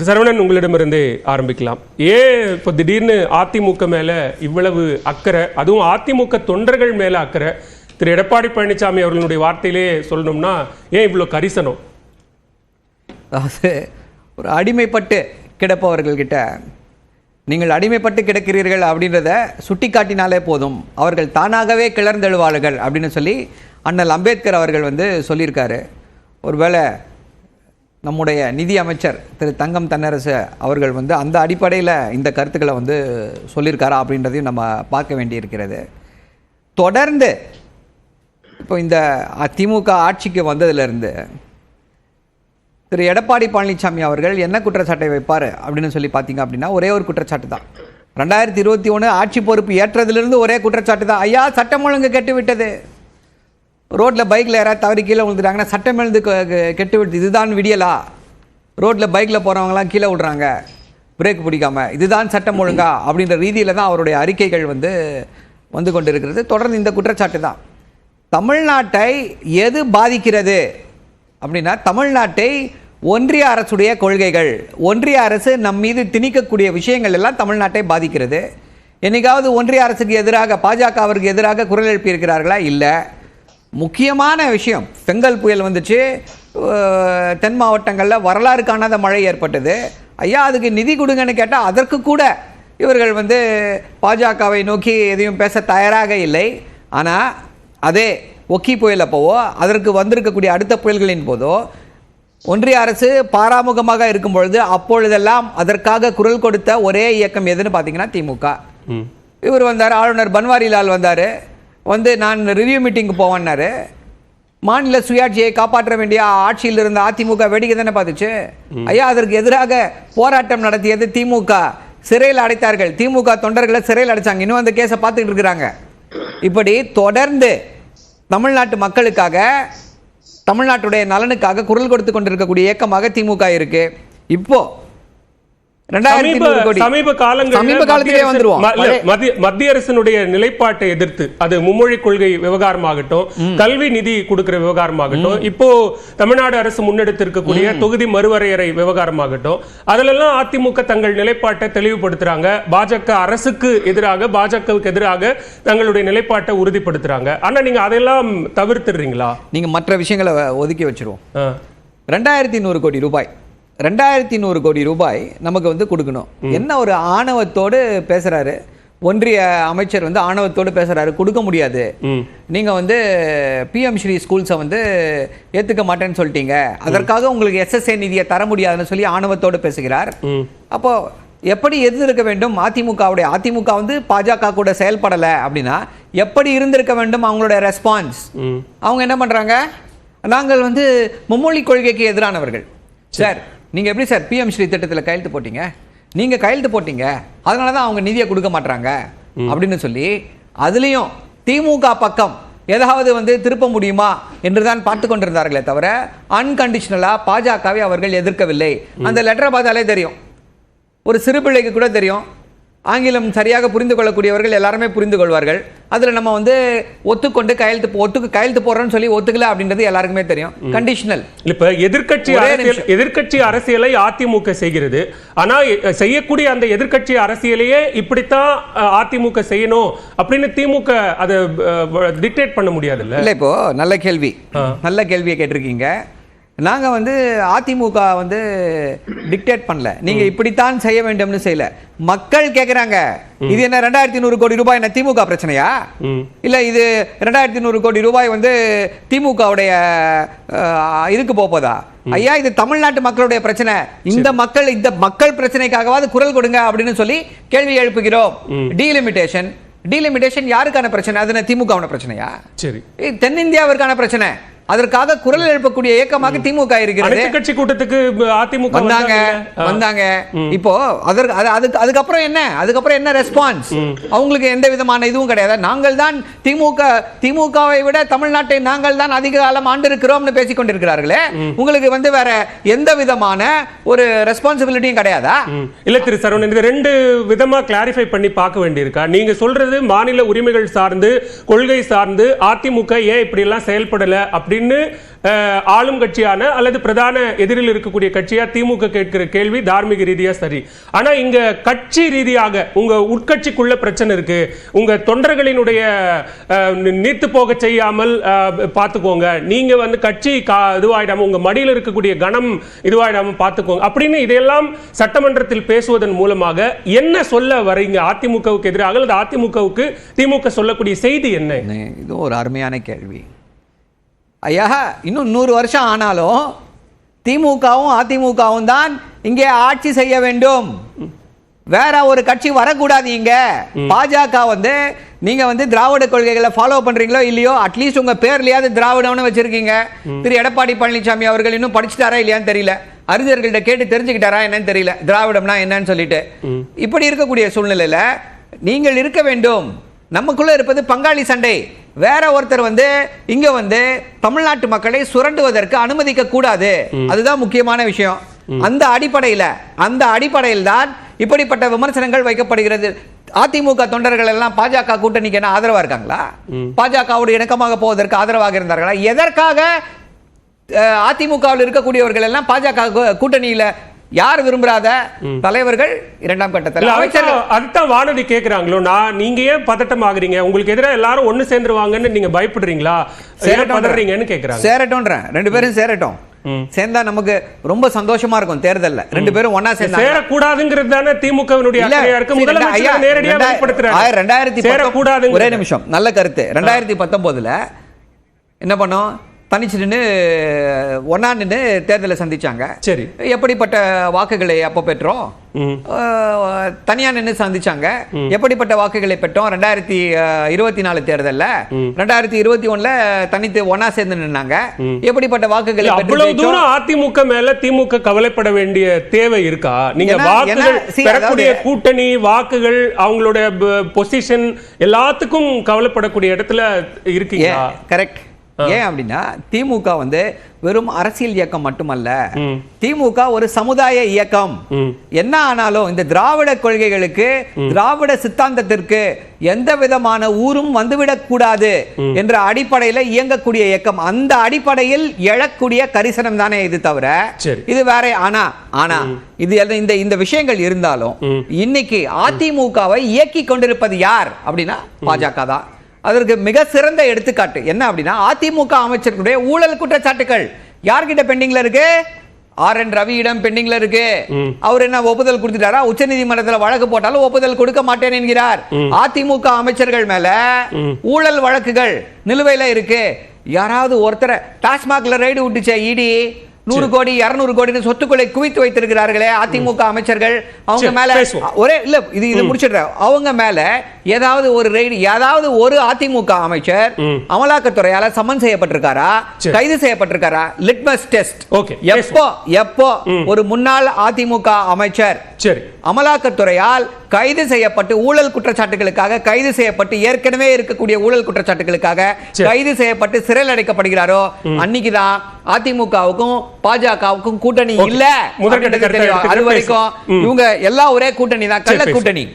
சரவணன், உங்களிடமிருந்தே ஆரம்பிக்கலாம். ஏன் இப்போ திடீர்னு அதிமுக மேல இவ்வளவு அக்கறை, அதுவும் அதிமுக தொண்டர்கள் மேல அக்கறை? திரு எடப்பாடி பழனிசாமி அவர்களுடைய வார்த்தையிலே சொல்லணும்னா ஏன் இவ்வளோ கரிசனம்? அதாவது ஒரு அடிமைப்பட்டு கிடப்பவர்கள்கிட்ட நீங்கள் அடிமைப்பட்டு கிடக்கிறீர்கள் அப்படின்றத சுட்டி காட்டினாலே போதும், அவர்கள் தானாகவே கிளர்ந்தெழுவார்கள் அப்படின்னு சொல்லி அண்ணல் அம்பேத்கர் அவர்கள் சொல்லியிருக்காரு. ஒருவேளை நம்முடைய நிதி அமைச்சர் திரு தங்கம் தென்னரசு அவர்கள் அந்த அடிப்படையில் இந்த கருத்துக்களை சொல்லியிருக்காரா அப்படின்றதையும் நம்ம பார்க்க வேண்டியிருக்கிறது. தொடர்ந்து இப்போ இந்த திமுக ஆட்சிக்கு வந்ததுலேருந்து திரு எடப்பாடி பழனிசாமி அவர்கள் என்ன குற்றச்சாட்டை வைப்பார் அப்படின்னு சொல்லி பார்த்தீங்க அப்படின்னா ஒரே ஒரு குற்றச்சாட்டு தான். 2021 ஆட்சி பொறுப்பு ஏற்றதிலிருந்து ஒரே குற்றச்சாட்டு தான், ஐயா சட்டம் ஒழுங்கு கெட்டு விட்டது, ரோட்டில் பைக்கில் யாராவது தவறி கீழே விழுந்துட்டாங்கன்னா சட்டம் எழுந்து கெட்டு விட்டு, இதுதான் விடியலா? ரோட்டில் பைக்கில் போகிறவங்களாம் கீழே விடுறாங்க பிரேக் பிடிக்காம, இதுதான் சட்டம் ஒழுங்கா? அப்படின்ற ரீதியில் தான் அவருடைய அறிக்கைகள் வந்து கொண்டு இருக்கிறது. தொடர்ந்து இந்த குற்றச்சாட்டு தான். தமிழ்நாட்டை எது பாதிக்கிறது அப்படின்னா, தமிழ்நாட்டை ஒன்றிய அரசுடைய கொள்கைகள், ஒன்றிய அரசு நம் மீது திணிக்கக்கூடிய விஷயங்கள் எல்லாம் தமிழ்நாட்டை பாதிக்கிறது. என்னைக்காவது ஒன்றிய அரசுக்கு எதிராக பாஜகவிற்கு எதிராக குரல் எழுப்பியிருக்கிறார்களா? இல்லை. முக்கியமான விஷயம், செங்கல் புயல் வந்துச்சு, தென் மாவட்டங்களில் வரலாறு காணாத மழை ஏற்பட்டது. ஐயா அதுக்கு நிதி கொடுங்கன்னு கேட்டால் அதற்கு கூட இவர்கள் பாஜகவை நோக்கி எதையும் பேச தயாராக இல்லை. ஆனால் அதே ஒக்கி புயல் அப்போவோ அதற்கு வந்திருக்கக்கூடிய அடுத்த புயல்களின் போதோ ஒன்றிய அரசு பாராமுகமாக இருக்கும் பொழுது அப்பொழுதெல்லாம் அதற்காக குரல் கொடுத்த ஒரே இயக்கம் எதுன்னு பார்த்தீங்கன்னா திமுக. இவர் வந்தார், ஆளுநர் பன்வாரிலால் வந்தார், நான் ரிவ்யூ மீட்டிங்கு போவேன்னாரு. மாநில சுயாட்சியை காப்பாற்ற வேண்டிய ஆட்சியில் இருந்த அதிமுக வேடிக்கை தானே பார்த்துச்சு. ஐயா அதற்கு எதிராக போராட்டம் நடத்தியது திமுக, சிறையில் அடைத்தார்கள், திமுக தொண்டர்களை சிறையில் அடைச்சாங்க, இன்னும் அந்த கேஸை பார்த்துக்கிட்டு இருக்கிறாங்க. இப்படி தொடர்ந்து தமிழ்நாட்டு மக்களுக்காக, தமிழ்நாட்டுடைய நலனுக்காக குரல் கொடுத்து கொண்டிருக்கக்கூடிய இயக்கமாக திமுக இருக்கு. இப்போ சமீப காலத்திலே மத்திய அரசினுடைய நிலைப்பாட்டை எதிர்த்து, அது மும்மொழி கொள்கை விவகாரமாகட்டும், கல்வி நிதி கொடுக்கிற விவகாரமாகட்டும், இப்போ தமிழ்நாடு அரசு முன்னெடுத்திருக்கக்கூடிய தொகுதி மறுவரையறை விவகாரமாகட்டும், அதிலெல்லாம் அதிமுக தங்கள் நிலைப்பாட்டை தெளிவுபடுத்துறாங்க. பாஜக அரசுக்கு எதிராக, பாஜகவுக்கு எதிராக தங்களுடைய நிலைப்பாட்டை உறுதிப்படுத்துறாங்க. ஆனா நீங்க அதெல்லாம் தவிர்த்துறீங்களா? நீங்க மற்ற விஷயங்களை ஒதுக்கி வச்சிருவோம். 2100 கோடி ரூபாய், 2100 கோடி ரூபாய் நமக்கு கொடுக்கணும். என்ன ஒரு ஆணவத்தோடு பேசுறாரு ஒன்றிய அமைச்சர், ஆணவத்தோடு பேசுறாரு. கொடுக்க முடியாது, நீங்க பிஎம் ஸ்ரீ ஸ்கூல்ஸை ஏத்துக்க மாட்டேன்னு சொல்லிட்டீங்க, அதற்காக உங்களுக்கு SSA நிதியை தர முடியாதுன்னு சொல்லி ஆணவத்தோடு பேசுகிறார். அப்போ எப்படி எதிர்க்க வேண்டும் அதிமுகவுடைய? அதிமுக பாஜக கூட செயல்படலை அப்படின்னா எப்படி இருந்திருக்க வேண்டும் அவங்களுடைய ரெஸ்பான்ஸ்? அவங்க என்ன பண்றாங்க, நாங்கள் மும்மொழி கொள்கைக்கு எதிரானவர்கள். சார் நீங்க எப்படி சார் பிஎம் ஸ்ரீ திட்டத்தில் கையெழுத்து போட்டீங்க? நீங்க கையெழுத்து போட்டீங்க, அதனால தான் அவங்க நிதியை கொடுக்க மாட்டாங்க அப்படின்னு சொல்லி அதுலேயும் திமுக பக்கம் ஏதாவது திருப்ப முடியுமா என்றுதான் பார்த்து கொண்டிருந்தார்களே தவிர அன்கண்டிஷனலா பாஜகவை அவர்கள் எதிர்க்கவில்லை. அந்த லெட்டரை பார்த்தாலே தெரியும், ஒரு சிறு பிள்ளைக்கு கூட தெரியும். ஆங்கிலம் சரியாக புரிந்து கொள்ளக்கூடியவர்கள் எல்லாருமே புரிந்து கொள்வார்கள். அதில் நம்ம ஒத்துக்கொண்டு கையெழுத்து போடுறோம்னு சொல்லி ஒத்துக்கல அப்படின்றது எல்லாருக்குமே தெரியும். கண்டிஷனல். இப்ப எதிர்க்கட்சி அரசியலை அதிமுக செய்கிறது. ஆனா செய்யக்கூடிய அந்த எதிர்க்கட்சி அரசியலையே இப்படித்தான் அதிமுக செய்யணும் அப்படின்னு திமுக அதை டிக்டேட் பண்ண முடியாது இல்ல? இப்போ நல்ல கேள்வியை கேட்டிருக்கீங்க. நாங்கள் அதிமுக டிக்டேட் பண்ணல, நீங்க இப்படித்தான் செய்ய வேண்டும்னு செய்யல. மக்கள் கேட்குறாங்க, இது என்ன 2100 கோடி ரூபாய் என்ன திமுக பிரச்சனையா? இல்ல இது 2100 கோடி ரூபாய் திமுகவுடைய இதுக்கு போதா? ஐயா இது தமிழ்நாட்டு மக்களுடைய பிரச்சனை, இந்த மக்கள் பிரச்சனைக்காகவாது குரல் கொடுங்க அப்படின்னு சொல்லி கேள்வி எழுப்புகிறோம். டீலிமிட்டேஷன் யாருக்கான பிரச்சனை? அது திமுகவுடைய பிரச்சனையா? சரி, தென்னிந்தியாவிற்கான பிரச்சனை. அதற்காக குரல் எழுப்பக்கூடிய இயக்கமாக திமுக இருக்கிறது. கட்சி கூட்டத்துக்கு அதிமுக வந்தாங்க. இப்போ அதுக்கப்புறம் என்ன ரெஸ்பான்ஸ்? அவங்களுக்கு எந்த விதமான இதுவும் கிடையாது. நாங்கள் தான் திமுகவை விட தமிழ்நாட்டை நாங்கள் தான் அதிக காலம் ஆண்டு இருக்கிறோம்னு பேசிக் கொண்டிருக்கிறார்களே, உங்களுக்கு வேற எந்த விதமான ஒரு ரெஸ்பான்சிபிலிட்டியும் கிடையாதா? இல்ல திரு சரவணன், இது ரெண்டு விதமா கிளாரிஃபை பண்ணி பார்க்க வேண்டியிருக்கா? நீங்க சொல்றது மாநில உரிமைகள் சார்ந்து, கொள்கை சார்ந்து அதிமுக ஏன் இப்படி எல்லாம் செயல்படல அப்படின்னு ஆளும் கட்சியான அல்லது பிரதான எதிரில் இருக்கக்கூடிய கட்சியா திமுக கேட்கிற கேள்வி தார்மீக ரீதியா சரி. ஆனா இங்க கட்சி ரீதியாக உங்க உட்கட்சிக்குள்ள பிரச்சனை இருக்கு, உங்க தொண்டர்களினுடைய நீத்து போக செய்யாமல் பார்த்துக்கோங்க, நீங்க வந்து கட்சி இதுவாயிடாம உங்க மடியில் இருக்கக்கூடிய கணம் இதுவாயிடாம பார்த்துக்கோங்க அப்படின்னு இதையெல்லாம் சட்டமன்றத்தில் பேசுவதன் மூலமாக என்ன சொல்ல வரீங்க அதிமுகவுக்கு எதிராக அல்லது அதிமுகவுக்கு திமுக சொல்லக்கூடிய செய்தி என்ன? இது ஒரு அருமையான கேள்வி ஐயா. இன்னும் 100 வருஷம் ஆனாலும் திமுகவும் அதிமுகவும் தான் இங்கே ஆட்சி செய்ய வேண்டும், வேற ஒரு கட்சி வரக்கூடாது. இங்க பாஜக வந்து நீங்க வந்து திராவிட கொள்கைகளை ஃபாலோ பண்றீங்களோ இல்லையோ, அட்லீஸ்ட் உங்க பேர்லயாவது திராவிடம்னு வச்சிருக்கீங்க. திரு எடப்பாடி பழனிசாமி அவர்கள் இன்னும் படிச்சுட்டாரா இல்லையான்னு தெரியல, அறிஞர்கள்ட்ட கேட்டு தெரிஞ்சுக்கிட்டாரா என்னன்னு தெரியல திராவிடம்னா என்னன்னு சொல்லிட்டு. இப்படி இருக்கக்கூடிய சூழ்நிலையில நீங்கள் இருக்க வேண்டும். நமக்குள்ள இருப்பது பங்காளி சண்டை. வேற ஒருத்தர் வந்து இங்க வந்து தமிழ்நாட்டு மக்களை சுரண்டுவதற்கு அனுமதிக்க கூடாது, அதுதான் முக்கியமான விஷயம். அந்த அடிப்படையில் தான் இப்படிப்பட்ட விமர்சனங்கள் வைக்கப்படுகிறது. அதிமுக தொண்டர்கள் எல்லாம் பாஜக கூட்டணிக்கு என்ன ஆதரவா இருக்காங்களா? பாஜகவோடு இணக்கமாக போவதற்கு ஆதரவாக இருந்தார்களா? எதற்காக அதிமுகவில் இருக்கக்கூடியவர்கள் எல்லாம் பாஜக கூட்டணியில யார் விரும்புறாத தலைவர்கள் இரண்டாம் கட்டத்தில் அதுதான் வானதி கேட்கிறாங்களோ, நீங்க ஏன் பதட்டம் ஆகுறீங்க, உங்களுக்கு எதிராக எல்லாரும் ஒண்ணு சேர்ந்துருவாங்கன்னு நீங்க பயப்படுறீங்களா, பதறீங்கன்னு கேக்குறாங்க. சேரட்டும், ரெண்டு பேரும் சேரட்டும், சேர்ந்தா நமக்கு ரொம்ப சந்தோஷமா இருக்கும். தேர்தல்ல ரெண்டு பேரும் ஒன்னா சேர்ந்தா சேரக்கூடாதுங்கிறது தானே திமுகவினுடைய அக்கறையா இருக்கு. முதலமைச்சர் நேரடியா வெளிப்படுத்துறாரு 2019. ஒரே நிமிஷம், நல்ல கருத்து. 2019 என்ன பண்ணோம், தனிச்சு நின்று ஒன்னா நின்று தேர்தலை சந்திச்சாங்க. சரி, எப்படிப்பட்ட வாக்குகளை அப்போ பெற்றோம்? தனியா நின்று சந்திச்சாங்க. எப்படிப்பட்ட வாக்குகளை பெற்றோம்? 2024 தேர்தல்ல 2021 தனித்து ஒன்னா சேர்ந்து நின்னாங்க. எப்படிப்பட்ட வாக்குகளை அவ்வளவு தூரம் அதிமுக மேல திமுக கவலைப்பட வேண்டிய தேவை இருக்கா? நீங்க வாக்குகள் பெறக்கூடிய கூட்டணி வாக்குகள் அவங்களுடைய பொசிஷன் எல்லாத்துக்கும் கவலைப்படக்கூடிய இடத்துல இருக்கீங்க. கரெக்ட். ஏன் அப்படின்னா திமுக வந்து வெறும் அரசியல் இயக்கம் மட்டுமல்ல, திமுக ஒரு சமுதாய இயக்கம். என்ன ஆனாலும் இந்த திராவிட கொள்கைகளுக்கு திராவிட சித்தாந்தத்திற்கு எந்த விதமான ஊரும் வந்துவிடக் கூடாது என்ற அடிப்படையில் இயங்கக்கூடிய இயக்கம். அந்த அடிப்படையில் எழக்கூடிய கரிசனம் தானே இது தவிர இது வேற. ஆனா இது இந்த விஷயங்கள் இருந்தாலும் இன்னைக்கு அதிமுகவை இயக்கி கொண்டிருப்பது யார் அப்படின்னா பாஜக தான். அதற்கு மிக சிறந்த எடுத்துக்காட்டு என்ன அப்படின்னா, அதிமுக அமைச்சர்களுடைய ஊழல் குற்றச்சாட்டுகள் யார்கிட்ட பெண்டிங்ல இருக்கு? RN ரவியிடம் பெண்டிங்ல இருக்கு. அவர் என்ன ஒப்புதல் கொடுத்துட்டாரா? உச்ச நீதிமன்றத்தில் வழக்கு போட்டாலும் ஒப்புதல் கொடுக்க மாட்டேன் என்கிறார். அதிமுக அமைச்சர்கள் மேல ஊழல் வழக்குகள் நிலுவையில இருக்கு. யாராவது ஒருத்தரை டாஸ்மாக்ல ரைடு விட்டுச்சே இடி 100 கோடி 200 கோடி சொத்துக்களை குவித்து வைத்திருக்கிறார்களே அதிமுக அமைச்சர்கள், அவங்க மேல ஒரே இல்ல இது முடிச்சிடுறேன். அவங்க மேல ஏதாவது ஒரு ரைடு, ஏதாவது ஒரு அதிமுக அமைச்சர் அமலாக்கத்துறையால சம்மன் செய்யப்பட்டிருக்காரா, கைது செய்யப்பட்டிருக்காரா? Litmus test. எப்போ ஒரு முன்னாள் அதிமுக அமைச்சர் அமலாக்கத்துறையால் கைது செய்யப்பட்டு ஊழல் குற்றச்சாட்டுகளுக்காக கைது செய்யப்பட்டு ஏற்கனவே இருக்கக்கூடிய ஊழல் குற்றச்சாட்டுகளுக்காக கைது செய்யப்பட்டு சிறையில் அடைக்கப்படுகிறாரோ அன்னைக்குதான் அதிமுகவுக்கும் பாஜகவுக்கும் கூட்டணி இல்ல. அது வரைக்கும் இவங்க எல்லாம் ஒரே கூட்டணி தான், கள்ள கூட்டணி.